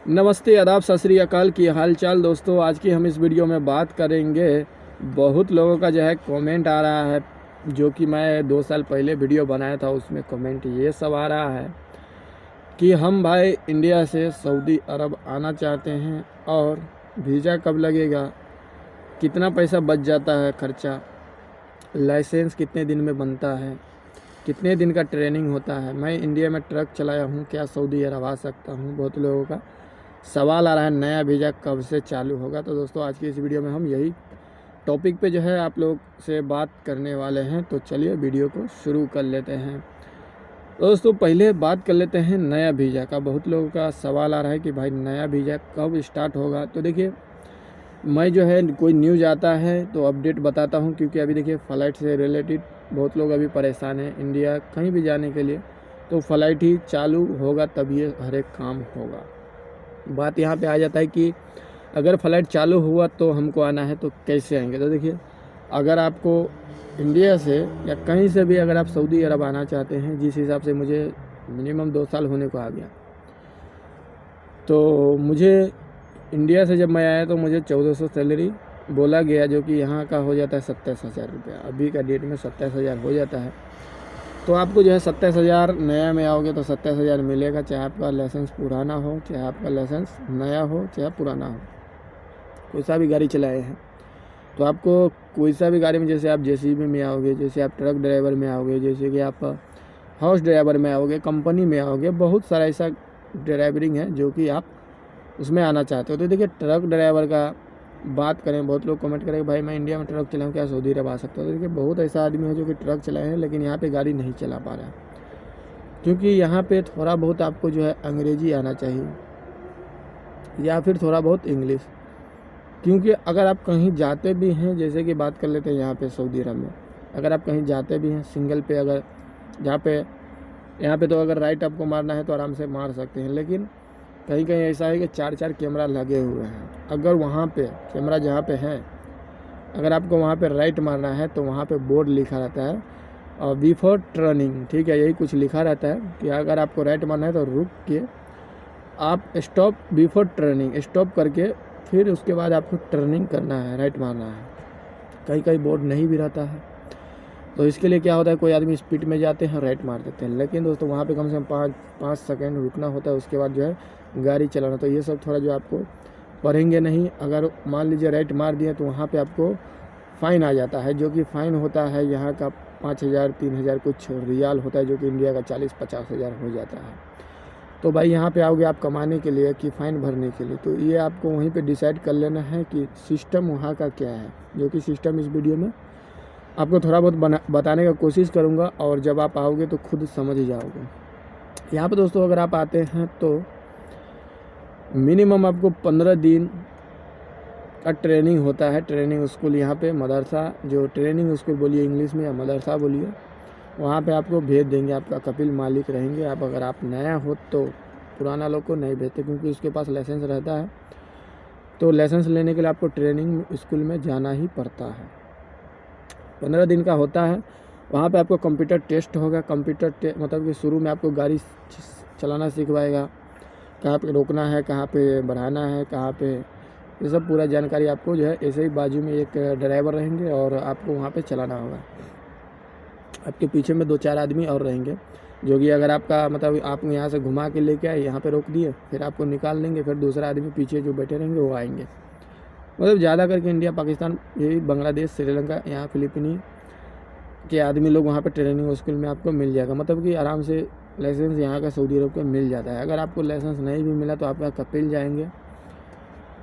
नमस्ते, आदाब, सत श्री अकाल। की हाल चाल दोस्तों। आज की हम इस वीडियो में बात करेंगे। बहुत लोगों का जो है कमेंट आ रहा है, जो कि मैं 2 साल पहले वीडियो बनाया था, उसमें कमेंट ये सब आ रहा है कि हम भाई इंडिया से सऊदी अरब आना चाहते हैं और वीज़ा कब लगेगा, कितना पैसा बच जाता है खर्चा, लाइसेंस कितने दिन में बनता है, कितने दिन का ट्रेनिंग होता है। मैं इंडिया में ट्रक चलाया हूँ, क्या सऊदी अरब आ सकता हूँ। बहुत लोगों का सवाल आ रहा है नया वीज़ा कब से चालू होगा। तो दोस्तों आज की इस वीडियो में हम यही टॉपिक पे जो है आप लोग से बात करने वाले हैं। तो चलिए वीडियो को शुरू कर लेते हैं। दोस्तों पहले बात कर लेते हैं नया वीज़ा का। बहुत लोगों का सवाल आ रहा है कि भाई नया वीज़ा कब स्टार्ट होगा। तो देखिए, मैं जो है कोई न्यूज़ आता है तो अपडेट बताता हूँ, क्योंकि अभी देखिए फ़्लाइट से रिलेटेड बहुत लोग अभी परेशान हैं। इंडिया कहीं भी जाने के लिए तो फ़्लाइट ही चालू होगा तभी हर एक काम होगा। बात यहाँ पे आ जाता है कि अगर फ़्लाइट चालू हुआ तो हमको आना है तो कैसे आएंगे। तो देखिए, अगर आपको इंडिया से या कहीं से भी अगर आप सऊदी अरब आना चाहते हैं, जिस हिसाब से मुझे मिनिमम 2 साल होने को आ गया, तो मुझे इंडिया से जब मैं आया तो मुझे 1400 सैलरी बोला गया, जो कि यहाँ का हो जाता है 27,000 रुपया। अभी का डेट में 27,000 हो जाता है। तो आपको जो है 27,000 नया में आओगे तो 27,000 मिलेगा, चाहे आपका लाइसेंस पुराना हो, चाहे आपका लाइसेंस नया हो, चाहे पुराना हो। कोई सा भी गाड़ी चलाए हैं तो आपको कोई सा भी गाड़ी में, जैसे आप जेसीबी में आओगे, जैसे आप ट्रक ड्राइवर में आओगे, जैसे कि आप हाउस ड्राइवर में आओगे, कंपनी में आओगे, बहुत सारा ऐसा ड्राइवरिंग है जो कि आप उसमें आना चाहते हो। तो देखिए, ट्रक ड्राइवर का बात करें, बहुत लोग कमेंट करें भाई मैं इंडिया में ट्रक चलाऊँ, क्या सऊदी अरब आ सकता हूँ। तो देखिए, बहुत ऐसा आदमी है जो कि ट्रक चलाए हैं लेकिन यहाँ पे गाड़ी नहीं चला पा रहा है, क्योंकि यहाँ पे थोड़ा बहुत आपको जो है अंग्रेजी आना चाहिए या फिर थोड़ा बहुत इंग्लिश। क्योंकि अगर आप कहीं जाते भी हैं, जैसे कि बात कर लेते हैं यहाँ पे सऊदी अरब में, अगर आप कहीं जाते भी हैं सिंगल पे, अगर जहाँ पे यहाँ पे तो अगर राइट आपको मारना है तो आराम से मार सकते हैं, लेकिन कहीं कहीं ऐसा है कि 4-4 कैमरा लगे हुए हैं। अगर वहाँ पे कैमरा जहाँ पे है, अगर आपको वहाँ पे राइट मारना है तो वहाँ पे बोर्ड लिखा रहता है और बिफोर टर्निंग, ठीक है, यही कुछ लिखा रहता है कि अगर आपको राइट मारना है तो रुक के आप स्टॉप बिफोर टर्निंग स्टॉप करके फिर उसके बाद आपको टर्निंग करना है, राइट मारना है। कहीं कहीं बोर्ड नहीं भी रहता है, तो इसके लिए क्या होता है, कोई आदमी स्पीड में जाते हैं राइट मार देते हैं, लेकिन दोस्तों वहाँ पे कम से कम 5 सेकेंड रुकना होता है, उसके बाद जो है गाड़ी चलाना। तो ये सब थोड़ा जो आपको पढ़ेंगे नहीं। अगर मान लीजिए राइट मार दिए तो वहाँ पे आपको फ़ाइन आ जाता है, जो कि फ़ाइन होता है यहाँ का 5,000 3,000 कुछ रियाल होता है, जो कि इंडिया का 40-50 हज़ार हो जाता है। तो भाई यहाँ पे आओगे आप कमाने के लिए कि फ़ाइन भरने के लिए, तो ये आपको वहीं पे डिसाइड कर लेना है कि सिस्टम वहाँ का क्या है, जो कि सिस्टम इस वीडियो में आपको थोड़ा बहुत बताने का कोशिश करूँगा, और जब आप आओगे तो खुद समझ जाओगे। यहाँ पे दोस्तों अगर आप आते हैं तो मिनिमम आपको 15 दिन का ट्रेनिंग होता है। ट्रेनिंग स्कूल यहाँ पे, मदरसा, जो ट्रेनिंग स्कूल बोलिए इंग्लिश में या मदरसा बोलिए, वहाँ पे आपको भेज देंगे। आपका कपिल मालिक रहेंगे। आप अगर आप नया हो तो पुराना लोग को नहीं भेजते, क्योंकि उसके पास लाइसेंस रहता है। तो लाइसेंस लेने के लिए आपको ट्रेनिंग स्कूल में जाना ही पड़ता है। 15 दिन का होता है। वहाँ पे आपको कंप्यूटर टेस्ट होगा। मतलब कि शुरू में आपको गाड़ी चलाना सिखवाएगा, कहाँ पे रोकना है, कहाँ पे बढ़ाना है, कहाँ पे, ये सब पूरा जानकारी आपको जो है, ऐसे ही बाजू में एक ड्राइवर रहेंगे और आपको वहाँ पे चलाना होगा। आपके पीछे में 2-4 आदमी और रहेंगे, जो कि अगर आपका मतलब आप यहाँ से घुमा के लेके आए, यहाँ पे रोक दिए, फिर आपको निकाल लेंगे, फिर दूसरा आदमी पीछे जो बैठे रहेंगे वो आएंगे। मतलब ज़्यादा करके इंडिया, पाकिस्तान, यही बांग्लादेश, श्रीलंका, यहाँ फिलिपीनी के आदमी लोग वहाँ पे ट्रेनिंग स्कूल में आपको मिल जाएगा। मतलब कि आराम से लाइसेंस यहाँ का सऊदी अरब का मिल जाता है। अगर आपको लाइसेंस नहीं भी मिला तो आपका कपिल जाएंगे,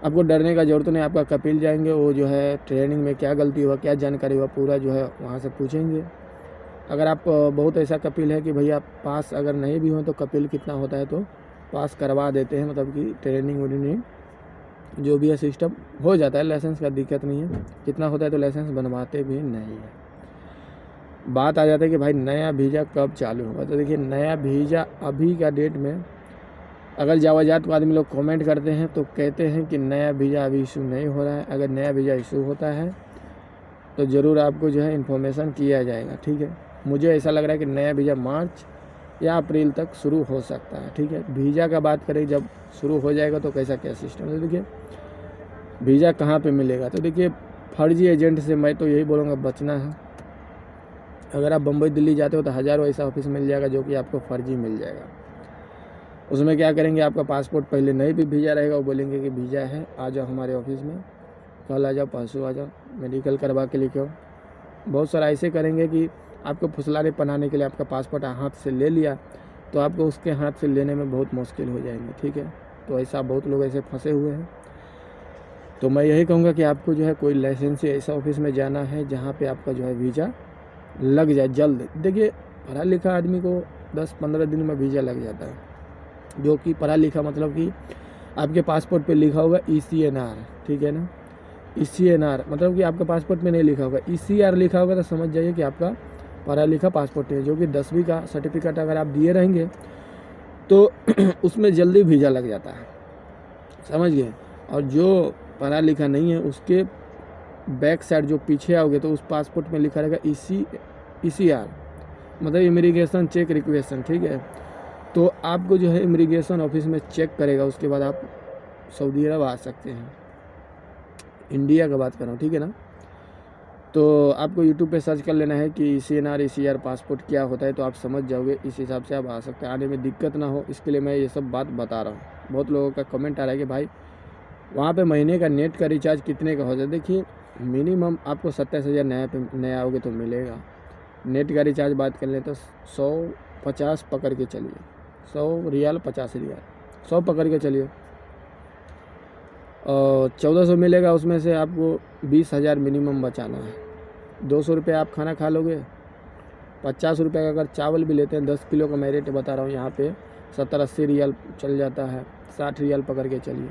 आपको डरने का ज़रूरत नहीं। आपका कपिल जाएंगे, वो जो है ट्रेनिंग में क्या गलती हुआ, क्या जानकारी हुआ, पूरा जो है वहाँ से पूछेंगे। अगर आप बहुत ऐसा कपिल है कि भैया पास अगर नहीं भी हो तो कपिल कितना होता है तो पास करवा देते हैं। मतलब कि ट्रेनिंग व्रेनिंग जो भी है सिस्टम हो जाता है, लाइसेंस का दिक्कत नहीं है। कितना होता है तो लाइसेंस बनवाते भी नहीं है। बात आ जाता है कि भाई नया वीज़ा कब चालू होगा। तो देखिए, नया वीज़ा अभी का डेट में, अगर जावाजात को आदमी लोग कमेंट करते हैं तो कहते हैं कि नया वीज़ा अभी इशू नहीं हो रहा है। अगर नया वीज़ा इशू होता है तो ज़रूर आपको जो है इन्फॉर्मेशन किया जाएगा, ठीक है। मुझे ऐसा लग रहा है कि नया वीज़ा मार्च या अप्रैल तक शुरू हो सकता है। ठीक है, वीज़ा का बात करें जब शुरू हो जाएगा तो कैसा क्या सिस्टम है। देखिए वीज़ा कहाँ पे मिलेगा, तो देखिए फर्जी एजेंट से मैं तो यही बोलूँगा बचना है। अगर आप बम्बई दिल्ली जाते हो तो हज़ारों ऐसा ऑफिस मिल जाएगा जो कि आपको फर्जी मिल जाएगा। उसमें क्या करेंगे, आपका पासपोर्ट पहले नहीं भी वीज़ा रहेगा, वो बोलेंगे कि वीज़ा है, आ जाओ हमारे ऑफिस में, कल आ जाओ, परसों आ जाओ, मेडिकल करवा के लेके आओ। बहुत सारा ऐसे करेंगे कि आपको फुसलाने पनाने के लिए आपका पासपोर्ट हाथ से ले लिया तो आपको उसके हाथ से लेने में बहुत मुश्किल हो जाएंगे। ठीक है, तो ऐसा बहुत लोग ऐसे फंसे हुए हैं। तो मैं यही कहूँगा कि आपको जो है कोई लाइसेंसी ऐसा ऑफिस में जाना है जहाँ पे आपका जो है वीज़ा लग जाए जल्द। देखिए पढ़ा लिखा आदमी को 10-15 दिन में वीज़ा लग जाता है, जो कि पढ़ा लिखा मतलब कि आपके पासपोर्ट पे लिखा होगा ECNR, ठीक है ना। ECNR मतलब कि आपका पासपोर्ट में नहीं लिखा होगा, ECR लिखा होगा तो समझ जाइए कि आपका पढ़ा लिखा पासपोर्ट है, जो कि 10वीं का सर्टिफिकेट अगर आप दिए रहेंगे तो उसमें जल्दी वीज़ा लग जाता है, समझ गए। और जो पढ़ा लिखा नहीं है उसके बैक साइड जो पीछे आओगे तो उस पासपोर्ट में लिखा रहेगा ECR मतलब इमिग्रेशन चेक रिक्वेशन। ठीक है, तो आपको जो है इमिग्रेशन ऑफिस में चेक करेगा, उसके बाद आप सऊदी अरब आ सकते हैं। इंडिया का बात कर रहा हूँ, ठीक है ना। तो आपको यूट्यूब पे सर्च कर लेना है कि ECNR ECR पासपोर्ट क्या होता है, तो आप समझ जाओगे, इस हिसाब से आप आ सकते हैं। आने में दिक्कत ना हो इसके लिए मैं ये सब बात बता रहा हूँ। बहुत लोगों का कमेंट आ रहा है कि भाई वहाँ पे महीने का नेट का रिचार्ज कितने का हो जाए। देखिए मिनिमम आपको 27,000 नया आओगे तो मिलेगा। नेट का रिचार्ज बात कर लें तो 150 पकड़ के चलिए, 100 रियाल 50 रियाल 100 पकड़ के चलिए, और 1400 मिलेगा। उसमें से आपको 20,000 मिनिमम बचाना है। 200 रुपये आप खाना खा लोगे, 50 रुपये का अगर चावल भी लेते हैं 10 किलो का, मैं रेट बता रहा हूँ, यहाँ पे 70-80 रियाल चल जाता है, 60 रियाल पकड़ के चलिए।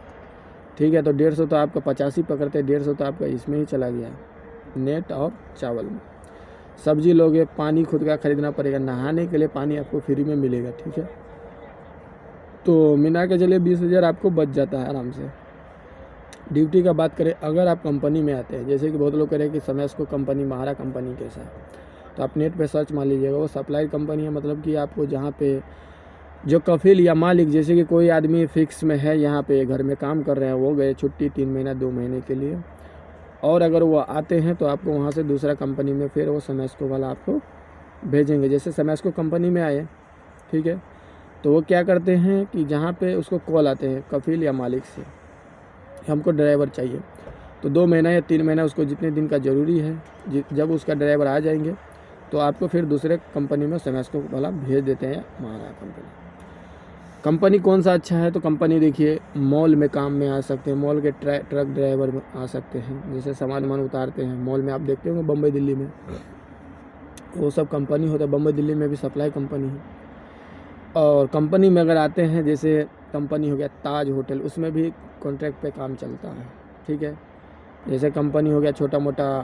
ठीक है, तो 150 तो आपका 50 ही पकड़ते हैं, 150 तो आपका इसमें ही चला गया, नेट और चावल में। सब्जी लोगे, पानी खुद का खरीदना पड़ेगा, नहाने के लिए पानी आपको फ्री में मिलेगा। ठीक है, तो मिला के चलिए 20,000 आपको बच जाता है आराम से। ड्यूटी का बात करें, अगर आप कंपनी में आते हैं, जैसे कि बहुत लोग कह रहे हैं कि समैस्को कंपनी, महारा कंपनी कैसा है, तो आप नेट पे सर्च मार लीजिएगा। वो सप्लाई कंपनी है, मतलब कि आपको जहाँ पे जो कफिल या मालिक, जैसे कि कोई आदमी फिक्स में है यहाँ पे घर में काम कर रहे हैं, वो गए छुट्टी 3 महीना 2 महीने के लिए, और अगर वो आते हैं तो आपको वहाँ से दूसरा कंपनी में फिर वो समैस्को वाला आपको भेजेंगे। जैसे समैस्को कंपनी में आए, ठीक है, तो वो क्या करते हैं कि जहाँ पे उसको कॉल आते हैं कफिल या मालिक से, हमको ड्राइवर चाहिए, तो 2 महीना या 3 महीना उसको जितने दिन का ज़रूरी है, जब उसका ड्राइवर आ जाएंगे तो आपको फिर दूसरे कंपनी में समैस्को वाला भेज देते हैं। हमारा कंपनी कौन सा अच्छा है, तो कंपनी देखिए मॉल में काम में आ सकते हैं, मॉल के ट्रक ड्राइवर में आ सकते हैं, जैसे सामान उतारते हैं मॉल में, आप देखते होंगे बम्बई दिल्ली में वो सब कंपनी होता है। बम्बई दिल्ली में भी सप्लाई कंपनी है। और कंपनी में अगर आते हैं, जैसे कंपनी हो गया ताज होटल, उसमें भी कॉन्ट्रैक्ट पे काम चलता है। ठीक है, जैसे कंपनी हो गया छोटा मोटा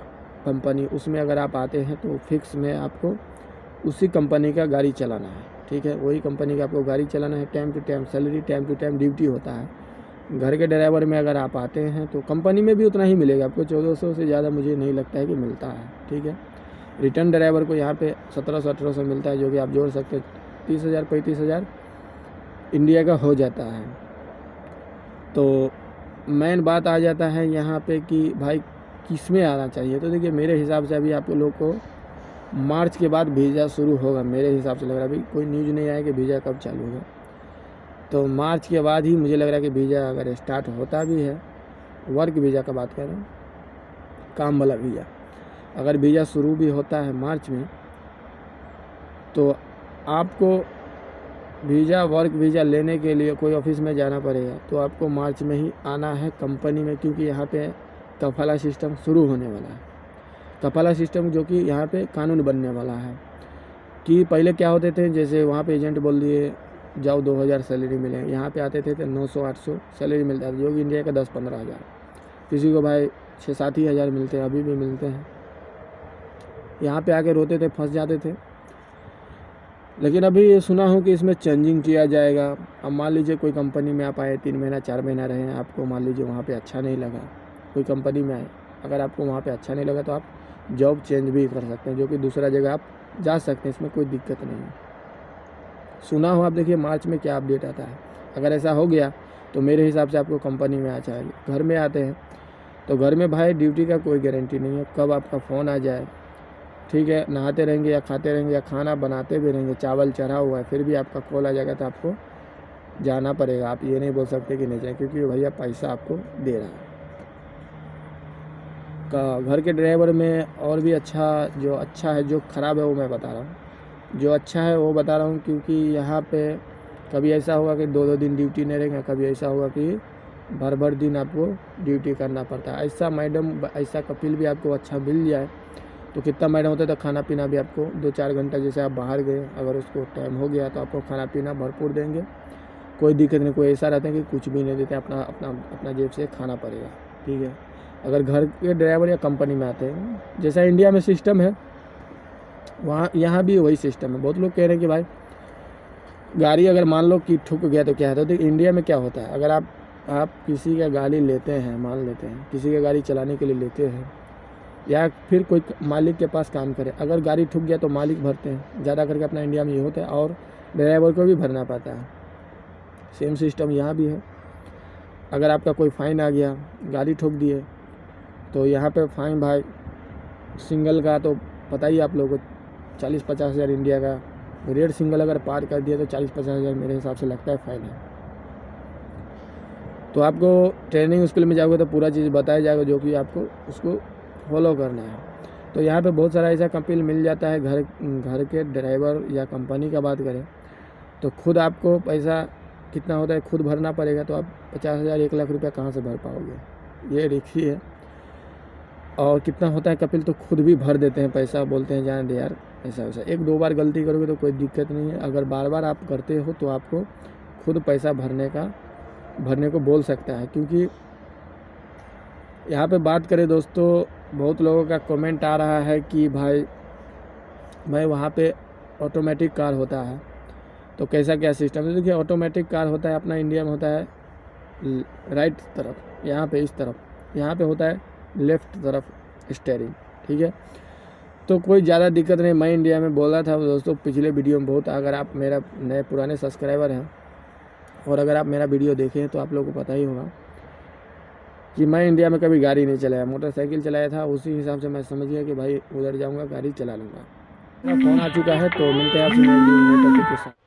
कंपनी, उसमें अगर आप आते हैं तो फिक्स में आपको उसी कंपनी का गाड़ी चलाना है। ठीक है, वही कंपनी का आपको गाड़ी चलाना है, time to time salary, time to time duty होता है। घर के ड्राइवर में अगर आप आते हैं तो कंपनी में भी उतना ही मिलेगा आपको, 1400 से ज़्यादा मुझे नहीं लगता है कि मिलता है। ठीक है, रिटर्न ड्राइवर को यहाँ पे 1700-1800 मिलता है, जो कि आप जोड़ सकते हैं 30,000-35,000 इंडिया का हो जाता है। तो मेन बात आ जाता है यहाँ पे कि भाई किस में आना चाहिए। तो देखिए मेरे हिसाब से अभी आप लोग को मार्च के बाद वीज़ा शुरू होगा, मेरे हिसाब से लग रहा है। अभी कोई न्यूज़ नहीं आया कि वीज़ा कब चालू होगा, तो मार्च के बाद ही मुझे लग रहा है कि वीज़ा अगर स्टार्ट होता भी है, वर्क वीज़ा का बात कर रहा हूँ, काम वाला वीज़ा, अगर वीज़ा शुरू भी होता है मार्च में, तो आपको वीज़ा वर्क वीज़ा लेने के लिए कोई ऑफिस में जाना पड़ेगा, तो आपको मार्च में ही आना है कंपनी में, क्योंकि यहाँ पे कफाला सिस्टम शुरू होने वाला है। कफाला सिस्टम जो कि यहाँ पे कानून बनने वाला है। कि पहले क्या होते थे, जैसे वहाँ पे एजेंट बोल दिए जाओ 2,000 सैलरी मिलेगी, यहाँ पे आते थे तो 900-800 सैलरी मिलता था, जो कि इंडिया का 10-15 हज़ार, किसी को भाई 6-7 ही हज़ार मिलते हैं, अभी भी मिलते हैं। यहाँ पे आके रोते थे, फंस जाते थे। लेकिन अभी ये सुना हूँ कि इसमें चेंजिंग किया जाएगा। अब मान लीजिए कोई कंपनी में आप आए, 3 महीना 4 महीना रहे, आपको मान लीजिए वहाँ पे अच्छा नहीं लगा, कोई कंपनी में आए, अगर आपको वहाँ पे अच्छा नहीं लगा तो आप जॉब चेंज भी कर सकते हैं, जो कि दूसरा जगह आप जा सकते हैं, इसमें कोई दिक्कत नहीं है। सुना हो आप, देखिए मार्च में क्या अपडेट आता है। अगर ऐसा हो गया तो मेरे हिसाब से आपको कंपनी में आ जाएगी। घर में आते हैं तो घर में भाई ड्यूटी का कोई गारंटी नहीं है, कब आपका फ़ोन आ जाए। ठीक है, नहाते रहेंगे या खाते रहेंगे या खाना बनाते भी रहेंगे, चावल चढ़ा हुआ है, फिर भी आपका कॉल आ जाएगा तो आपको जाना पड़ेगा। आप ये नहीं बोल सकते कि नहीं जाए, क्योंकि भैया पैसा आपको दे रहा है। घर के ड्राइवर में और भी अच्छा है, जो ख़राब है वो मैं बता रहा हूँ। जो अच्छा है वो बता रहा हूँ, क्योंकि यहाँ पे कभी ऐसा होगा कि 2-2 दिन ड्यूटी नहीं रहेगा, कभी ऐसा होगा कि भर दिन आपको ड्यूटी करना पड़ता है। ऐसा कपिल भी आपको अच्छा मिल जाए तो कितना मैडम होता है, तो खाना पीना भी आपको 2-4 घंटा, जैसे आप बाहर गए अगर उसको टाइम हो गया तो आपको खाना पीना भरपूर देंगे, कोई दिक्कत नहीं। कोई ऐसा रहता है कि कुछ भी नहीं देते, अपना जेब से खाना पड़ेगा। ठीक है, अगर घर के ड्राइवर या कंपनी में आते हैं, जैसा इंडिया में सिस्टम है वहाँ यहाँ भी वही सिस्टम है। बहुत लोग कह रहे हैं कि भाई गाड़ी अगर मान लो कि ठुक गया तो क्या है, तो इंडिया में क्या होता है, अगर आप किसी का गाड़ी लेते हैं, मान लेते हैं किसी का गाड़ी चलाने के लिए लेते हैं, या फिर कोई मालिक के पास काम करे, अगर गाड़ी ठुक गया तो मालिक भरते हैं, ज़्यादा करके अपना इंडिया में ये होता है, और ड्राइवर को भी भरना पड़ता है। सेम सिस्टम यहाँ भी है। अगर आपका कोई फ़ाइन आ गया, गाड़ी ठोक दिए, तो यहाँ पे फ़ाइन भाई सिंगल का तो पता ही आप लोगों को 40-50 हज़ार इंडिया का रेट। सिंगल अगर पार कर दिया तो 40-50 हज़ार मेरे हिसाब से लगता है फ़ाइन है। तो आपको ट्रेनिंग स्कूल में जाओगे तो पूरा चीज़ बताया जाएगा, जो कि आपको उसको फॉलो करना है। तो यहाँ पे बहुत सारा ऐसा कपिल मिल जाता है। घर के ड्राइवर या कंपनी का बात करें तो खुद आपको पैसा कितना होता है खुद भरना पड़ेगा। तो आप 50 हज़ार 1 लाख रुपया कहाँ से भर पाओगे, ये रिस्की है। और कितना होता है कपिल तो खुद भी भर देते हैं पैसा, बोलते हैं जाने दे यार, ऐसा वैसा। 1-2 बार गलती करोगे तो कोई दिक्कत नहीं है, अगर बार आप करते हो तो आपको खुद पैसा भरने को बोल सकता है। क्योंकि यहाँ पे बात करें दोस्तों, बहुत लोगों का कमेंट आ रहा है कि भाई वहाँ पे ऑटोमेटिक कार होता है तो कैसा क्या सिस्टम है। देखिए ऑटोमेटिक कार होता है अपना इंडिया में होता है राइट तरफ, यहाँ पे इस तरफ, यहाँ पे होता है लेफ़्ट तरफ स्टीयरिंग। ठीक है, तो कोई ज़्यादा दिक्कत नहीं। मैं इंडिया में बोला था दोस्तों पिछले वीडियो में बहुत। अगर आप मेरा नए पुराने सब्सक्राइबर हैं और अगर आप मेरा वीडियो देखें तो आप लोगों को पता ही होगा कि मैं इंडिया में कभी गाड़ी नहीं चलाया, मोटरसाइकिल चलाया था। उसी हिसाब से मैं समझ गया कि भाई उधर जाऊँगा गाड़ी चला लूँगा। मेरा फ़ोन आ चुका है, तो मिलते हैं आपसे नए वीडियो में नए टॉपिक के साथ।